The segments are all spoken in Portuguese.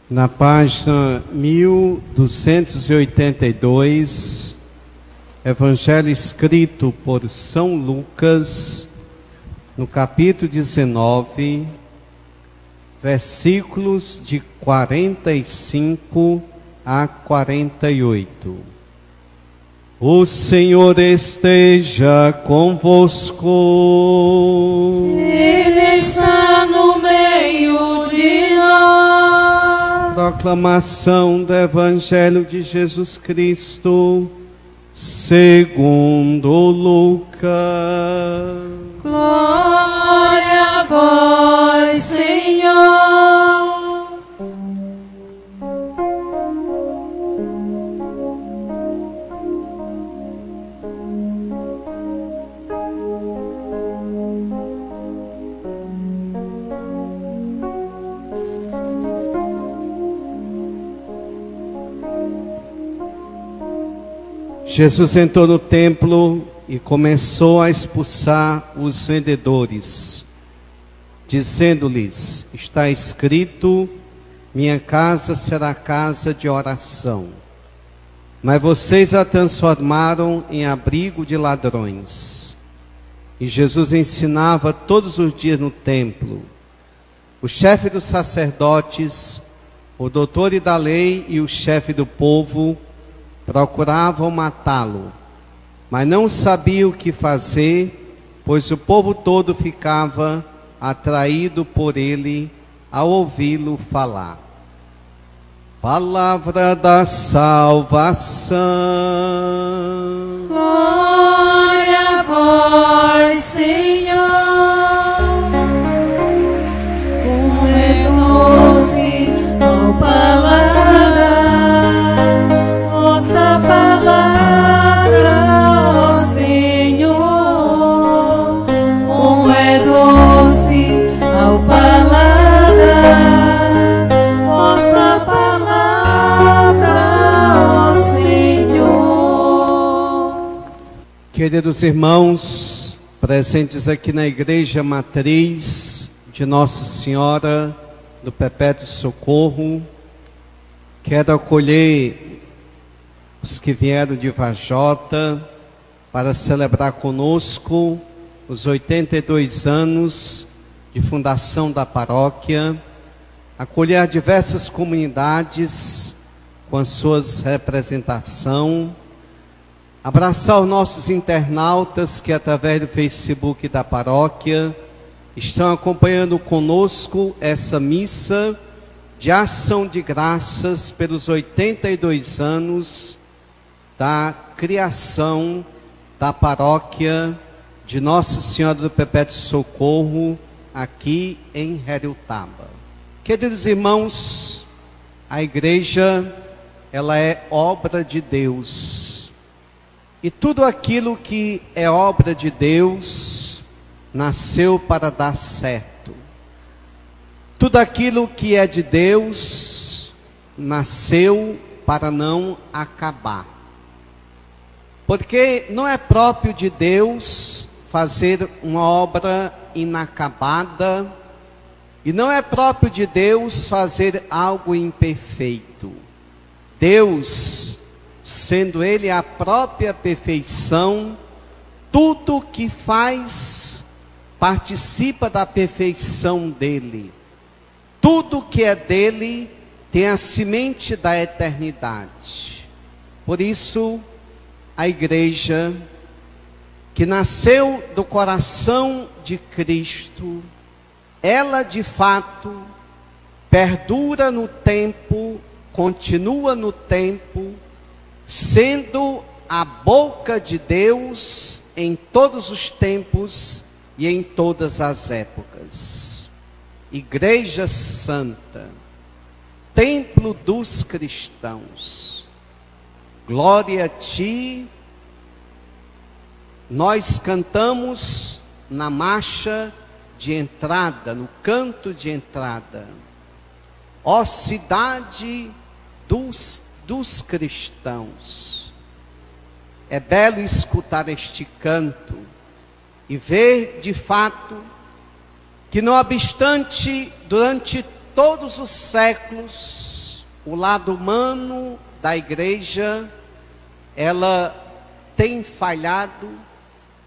Na página 1282, Evangelho escrito por São Lucas, no capítulo 19, versículos de 45 a 48. O Senhor esteja convosco. Ele está no meio de nós. Proclamação do Evangelho de Jesus Cristo, segundo Lucas. Glória a vós, Senhor. Jesus entrou no templo e começou a expulsar os vendedores, dizendo-lhes: está escrito, minha casa será casa de oração. Mas vocês a transformaram em abrigo de ladrões. E Jesus ensinava todos os dias no templo. O chefe dos sacerdotes, o doutor da lei e o chefe do povo procuravam matá-lo, mas não sabiam o que fazer, pois o povo todo ficava atraído por ele ao ouvi-lo falar. Palavra da salvação. Glória a vós, Senhor. Como é doce ao paladar vossa palavra, ó Senhor. Como é doce ao paladar vossa palavra, ó Senhor. Queridos irmãos, presentes aqui na Igreja Matriz de Nossa Senhora do Perpétuo Socorro, quero acolher os que vieram de Vajota para celebrar conosco os 82 anos de fundação da paróquia, acolher diversas comunidades com as suas representações, abraçar os nossos internautas que através do Facebook da paróquia estão acompanhando conosco essa missa de ação de graças pelos 82 anos da criação da paróquia de Nossa Senhora do Perpétuo Socorro aqui em Heriotaba. Queridos irmãos, a igreja, ela é obra de Deus. E tudo aquilo que é obra de Deus nasceu para dar certo. Tudo aquilo que é de Deus nasceu para não acabar. Porque não é próprio de Deus fazer uma obra inacabada, e não é próprio de Deus fazer algo imperfeito. Deus, sendo Ele a própria perfeição, tudo que faz participa da perfeição dEle. Tudo que é dEle tem a semente da eternidade. Por isso, a igreja, que nasceu do coração de Cristo, ela de fato perdura no tempo, continua no tempo, sendo a boca de Deus em todos os tempos e em todas as épocas. Igreja Santa, templo dos cristãos, glória a Ti. Nós cantamos na marcha de entrada, no canto de entrada, ó cidade dos cristãos. É belo escutar este canto e ver de fato que, não obstante, durante todos os séculos, o lado humano da igreja, ela tem falhado,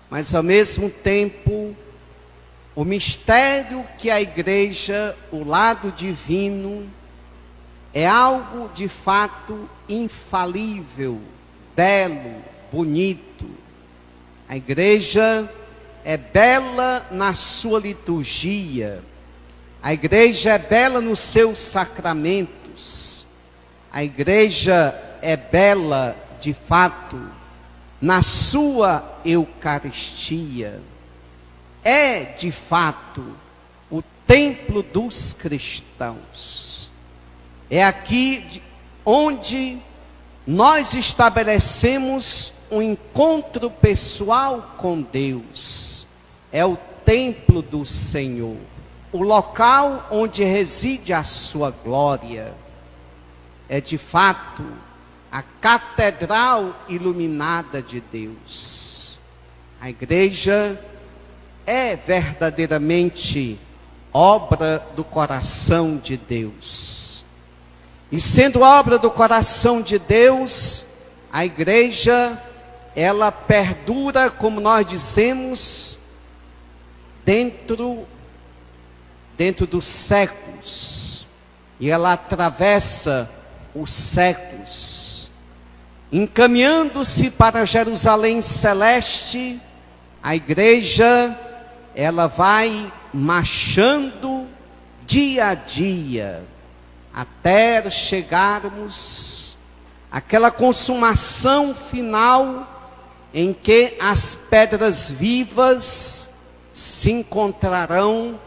mas ao mesmo tempo, o mistério que a igreja, o lado divino, é algo de fato infalível, belo, bonito. A igreja é bela na sua liturgia, a igreja é bela nos seus sacramentos, a igreja é bela de fato na sua Eucaristia. É de fato o templo dos cristãos. É aqui onde nós estabelecemos um encontro pessoal com Deus. É o templo do Senhor, o local onde reside a sua glória. É de fato a catedral iluminada de Deus. A igreja é verdadeiramente obra do coração de Deus. E sendo obra do coração de Deus, a igreja, ela perdura, como nós dizemos, dentro dos séculos. E ela atravessa os séculos. Encaminhando-se para Jerusalém celeste, a igreja, ela vai marchando dia a dia, até chegarmos àquela consumação final, em que as pedras vivas se encontrarão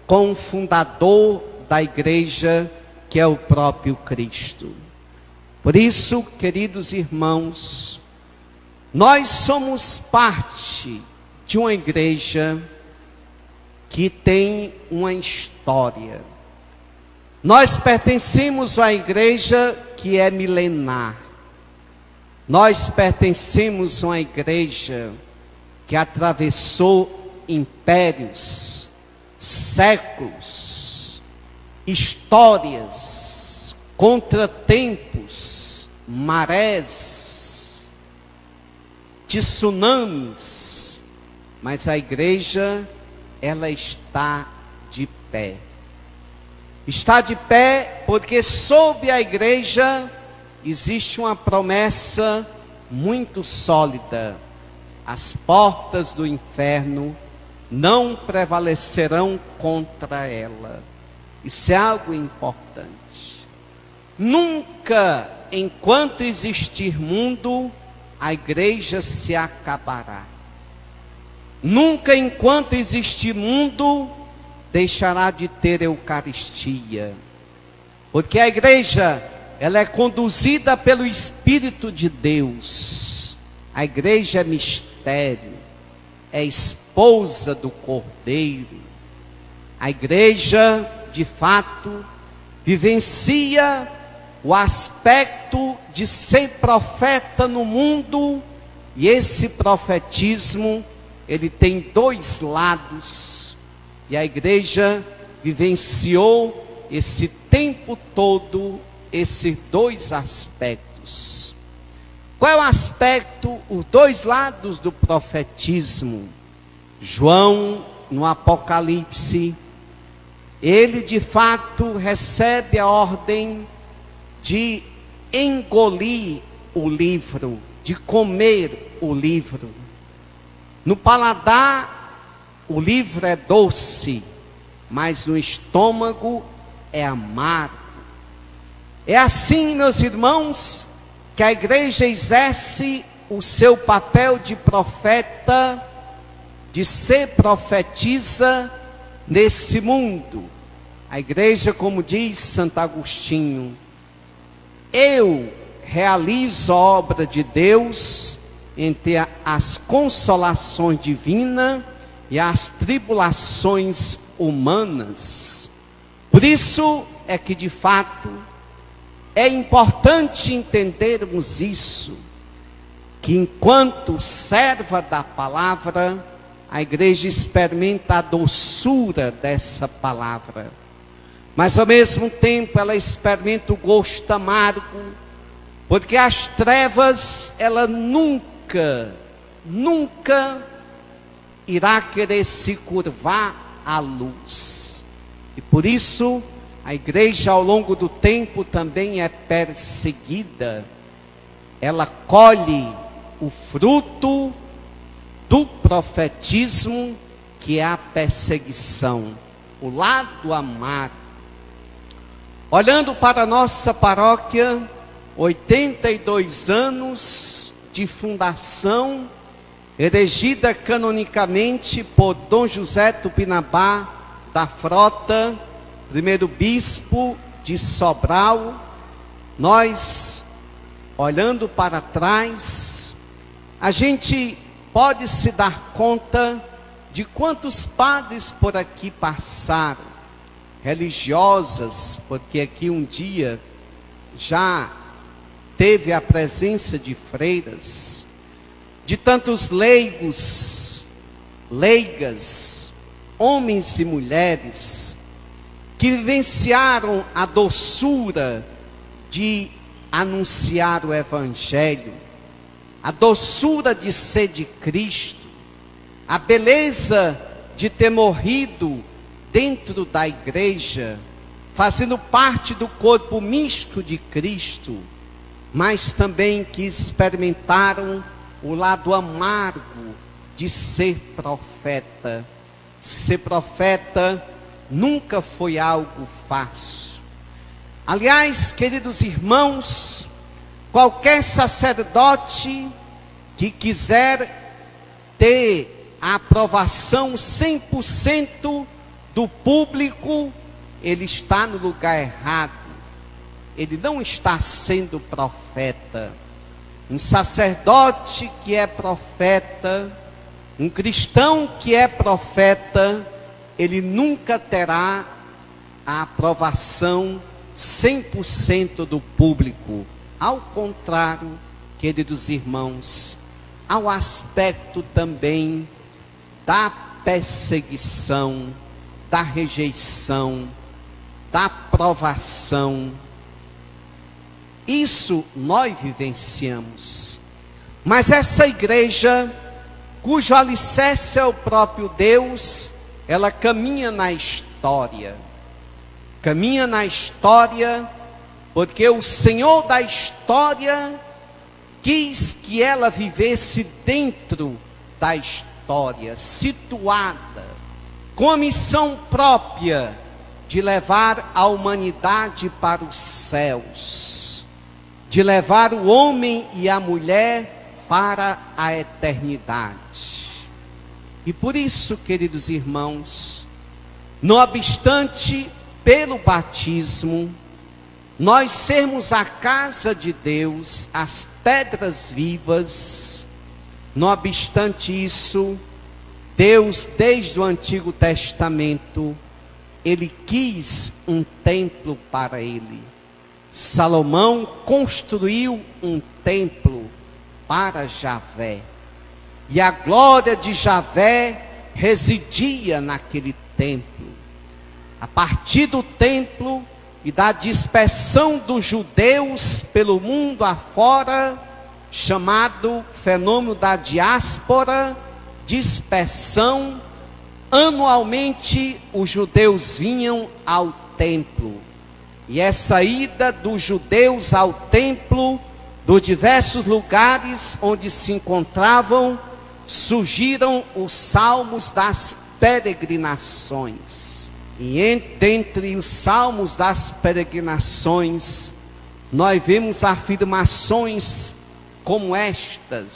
com o fundador da igreja, que é o próprio Cristo. Por isso, queridos irmãos, nós somos parte de uma igreja que tem uma história. Nós pertencemos à igreja que é milenar. Nós pertencemos a uma igreja que atravessou impérios, séculos, histórias, contratempos, marés, tsunamis, mas a igreja, ela está de pé. Está de pé porque sob a igreja existe uma promessa muito sólida: as portas do inferno não prevalecerão contra ela. Isso é algo importante. Nunca, enquanto existir mundo, a igreja se acabará. Nunca, enquanto existir mundo, deixará de ter Eucaristia. Porque a igreja, ela é conduzida pelo Espírito de Deus. A igreja é mistério, é esposa do Cordeiro. A igreja, de fato, vivencia o aspecto de ser profeta no mundo, e esse profetismo, ele tem dois lados, e a igreja vivenciou esse tempo todo esses dois aspectos. Qual é o aspecto, os dois lados do profetismo? João, no Apocalipse, ele de fato recebe a ordem de engolir o livro, de comer o livro. No paladar, o livro é doce, mas no estômago é amargo. É assim, meus irmãos, que a igreja exerce o seu papel de profeta, de ser profetiza nesse mundo. A igreja, como diz Santo Agostinho, eu realizo a obra de Deus entre as consolações divinas e as tribulações humanas. Por isso é que de fato é importante entendermos isso, que enquanto serva da palavra, a igreja experimenta a doçura dessa palavra. mas ao mesmo tempo ela experimenta o gosto amargo, porque as trevas, ela nunca irá querer se curvar à luz. E por isso, a igreja ao longo do tempo também é perseguida. Ela colhe o fruto do profetismo, que é a perseguição, o lado amargo. Olhando para a nossa paróquia, 82 anos de fundação, erigida canonicamente por Dom José Tupinambá da Frota, primeiro bispo de Sobral. Nós, olhando para trás, a gente pode se dar conta de quantos padres por aqui passaram, religiosas, porque aqui um dia já teve a presença de freiras, de tantos leigos, leigas, homens e mulheres, que vivenciaram a doçura de anunciar o Evangelho, a doçura de ser de Cristo, a beleza de ter morrido dentro da igreja, fazendo parte do corpo místico de Cristo, mas também que experimentaram o lado amargo de ser profeta. Ser profeta nunca foi algo fácil. Aliás, queridos irmãos, qualquer sacerdote que quiser ter a aprovação 100% do público, ele está no lugar errado. Ele não está sendo profeta. Um sacerdote que é profeta, um cristão que é profeta, ele nunca terá a aprovação 100% do público. Ao contrário, queridos irmãos, ao aspecto também da perseguição, da rejeição, da provação. Isso nós vivenciamos. Mas essa igreja, cujo alicerce é o próprio Deus, ela caminha na história. Caminha na história, porque o Senhor da história quis que ela vivesse dentro da história, situada, com a missão própria de levar a humanidade para os céus, de levar o homem e a mulher para a eternidade. E por isso, queridos irmãos, não obstante pelo batismo, nós sermos a casa de Deus, as pedras vivas, não obstante isso, Deus, desde o Antigo Testamento, Ele quis um templo para Ele. Salomão construiu um templo para Javé. E a glória de Javé residia naquele templo. A partir do templo e da dispersão dos judeus pelo mundo afora, chamado fenômeno da diáspora, dispersão, anualmente os judeus vinham ao templo. E essa ida dos judeus ao templo, dos diversos lugares onde se encontravam, surgiram os salmos das peregrinações. E dentre os salmos das peregrinações, nós vemos afirmações como esta: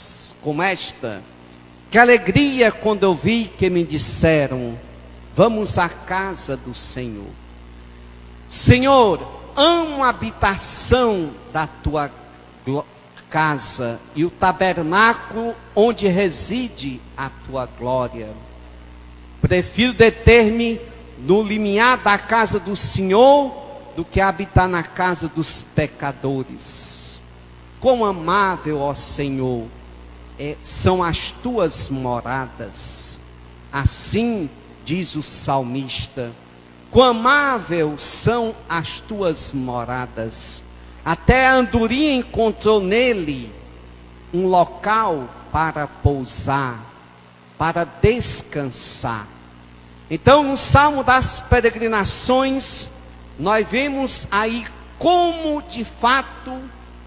que alegria quando eu vi que me disseram, vamos à casa do Senhor. Senhor, amo a habitação da tua casa e o tabernáculo onde reside a tua glória. Prefiro deter-me no limiar da casa do Senhor do que habitar na casa dos pecadores. Quão amável, ó Senhor, são as tuas moradas. Assim diz o salmista. quão amável são as tuas moradas. Até a andorinha encontrou nele um local para pousar, para descansar. Então, no Salmo das Peregrinações, nós vemos aí como de fato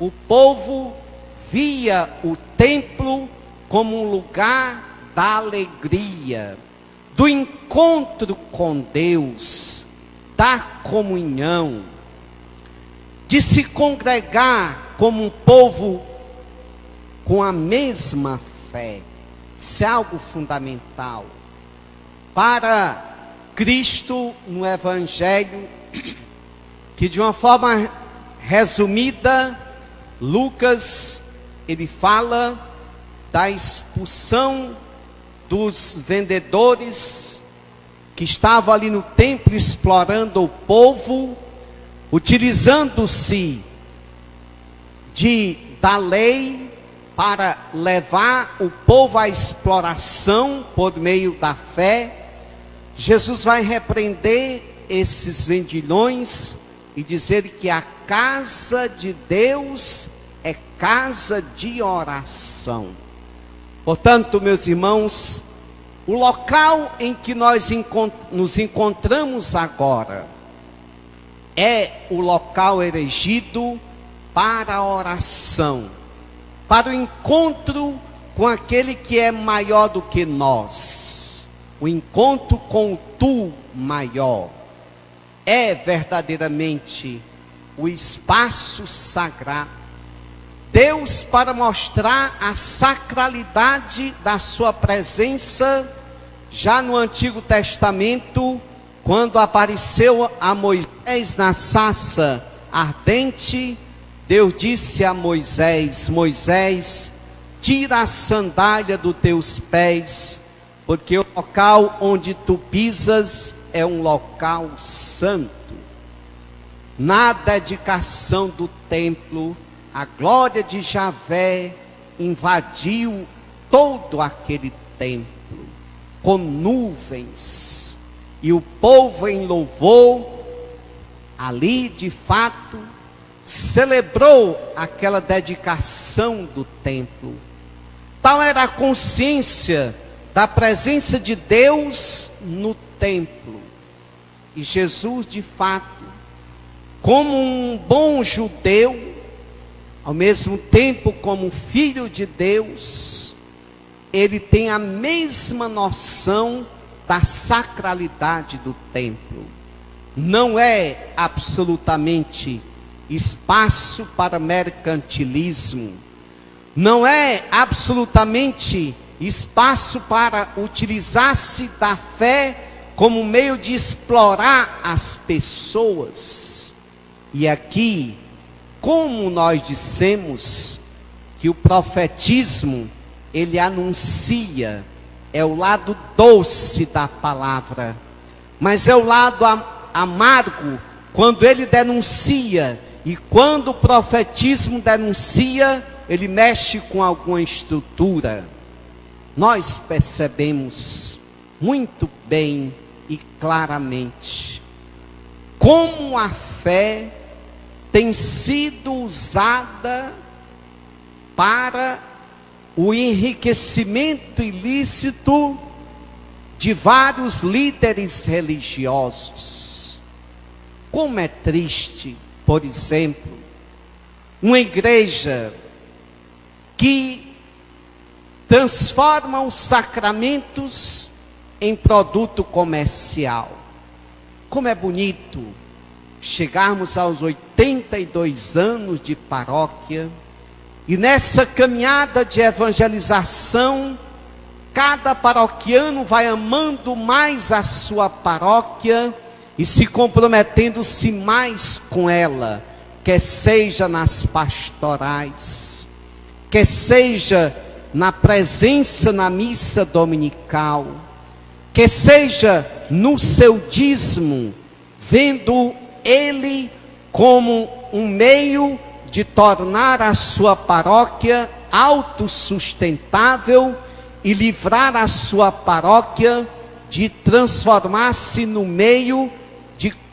o povo via o templo como um lugar da alegria, do encontro com Deus, da comunhão, de se congregar como um povo com a mesma fé. Isso é algo fundamental. Para Cristo no Evangelho, que de uma forma resumida, Lucas, ele fala da expulsão dos vendedores que estavam ali no templo explorando o povo, utilizando-se da lei para levar o povo à exploração por meio da fé. Jesus vai repreender esses vendilhões e dizer que a casa de Deus é casa de oração. Portanto, meus irmãos, o local em que nós nos encontramos agora é o local erigido para a oração, para o encontro com aquele que é maior do que nós, o encontro com o Tu maior. É verdadeiramente o espaço sagrado. Deus, para mostrar a sacralidade da sua presença, já no Antigo Testamento, quando apareceu a Moisés na sarça ardente, Deus disse a Moisés: Moisés, tira a sandália dos teus pés, porque o local onde tu pisas é um local santo. Na dedicação do templo, a glória de Javé invadiu todo aquele templo, com nuvens, e o povo em louvor, ali de fato, celebrou aquela dedicação do templo. Tal era a consciência da presença de Deus no templo. E Jesus, de fato, como um bom judeu, ao mesmo tempo como filho de Deus, ele tem a mesma noção da sacralidade do templo. Não é absolutamente espaço para mercantilismo, não é absolutamente espaço para utilizar-se da fé como meio de explorar as pessoas. E aqui, como nós dissemos, que o profetismo, ele anuncia, é o lado doce da palavra, mas é o lado amargo, quando ele denuncia, e quando o profetismo denuncia, ele mexe com alguma estrutura. Nós percebemos muito bem e claramente como a fé tem sido usada para o enriquecimento ilícito de vários líderes religiosos. Como é triste, por exemplo, uma igreja que transforma os sacramentos em produto comercial. Como é bonito chegarmos aos 82 anos de paróquia, e nessa caminhada de evangelização, cada paroquiano vai amando mais a sua paróquia e se comprometendo-se mais com ela, quer seja nas pastorais, quer seja na presença na missa dominical, quer seja no seu dízimo, vendo ele como um meio de tornar a sua paróquia autossustentável e livrar a sua paróquia de transformar-se no meio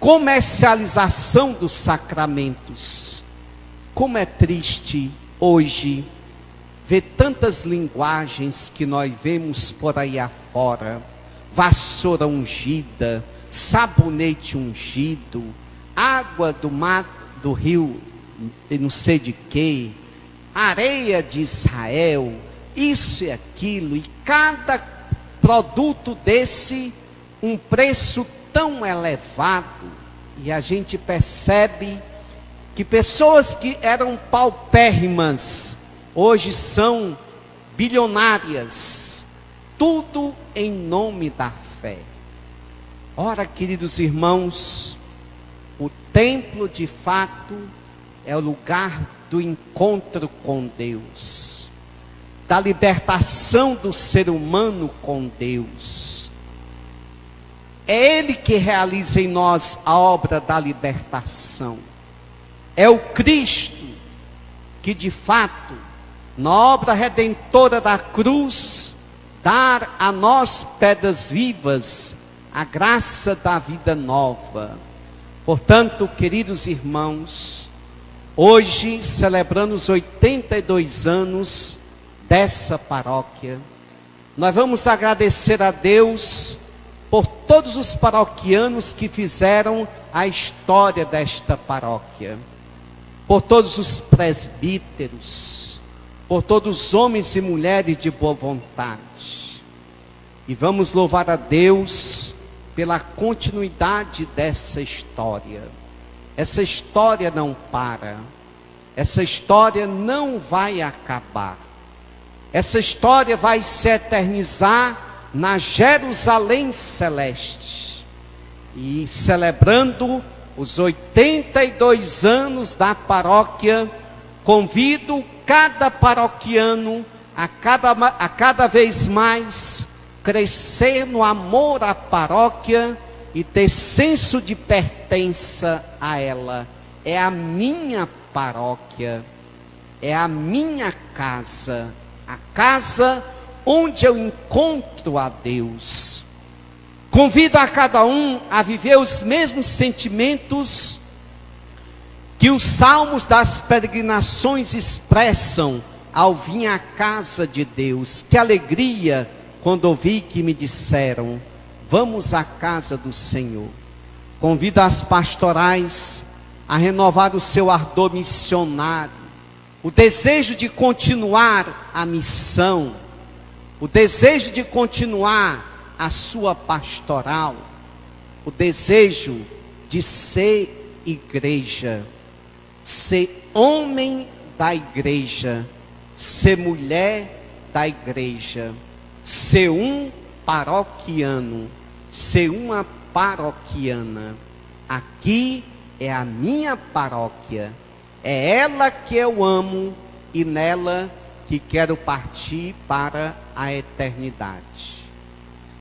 comercialização dos sacramentos. Como é triste hoje ver tantas linguagens que nós vemos por aí afora: vassoura ungida, sabonete ungido, água do mar, do rio, não sei de quê, areia de Israel, isso e aquilo, e cada produto desse, um preço tão elevado, e a gente percebe que pessoas que eram paupérrimas, hoje são bilionárias, tudo em nome da fé. Ora, queridos irmãos, o templo de fato é o lugar do encontro com Deus, da libertação do ser humano com Deus. É Ele que realiza em nós a obra da libertação. É o Cristo que de fato, na obra redentora da cruz, dá a nós, pedras vivas, a graça da vida nova. Portanto, queridos irmãos, hoje, celebrando os 82 anos dessa paróquia, nós vamos agradecer a Deus por todos os paroquianos que fizeram a história desta paróquia, por todos os presbíteros, por todos os homens e mulheres de boa vontade. E vamos louvar a Deus pela continuidade dessa história. Essa história não para, essa história não vai acabar, essa história vai se eternizar na Jerusalém celeste. E celebrando os 82 anos da paróquia, convido cada paroquiano a cada vez mais crescer no amor à paróquia e ter senso de pertença a ela. É a minha paróquia, é a minha casa, a casa onde eu encontro a Deus. Convido a cada um a viver os mesmos sentimentos que os salmos das peregrinações expressam ao vir à casa de Deus. Que alegria quando ouvi que me disseram: vamos à casa do Senhor. Convido as pastorais a renovar o seu ardor missionário, o desejo de continuar a missão, o desejo de continuar a sua pastoral, o desejo de ser igreja, ser homem da igreja, ser mulher da igreja, ser um paroquiano, ser uma paroquiana. Aqui é a minha paróquia, é ela que eu amo e nela que quero partir para a eternidade.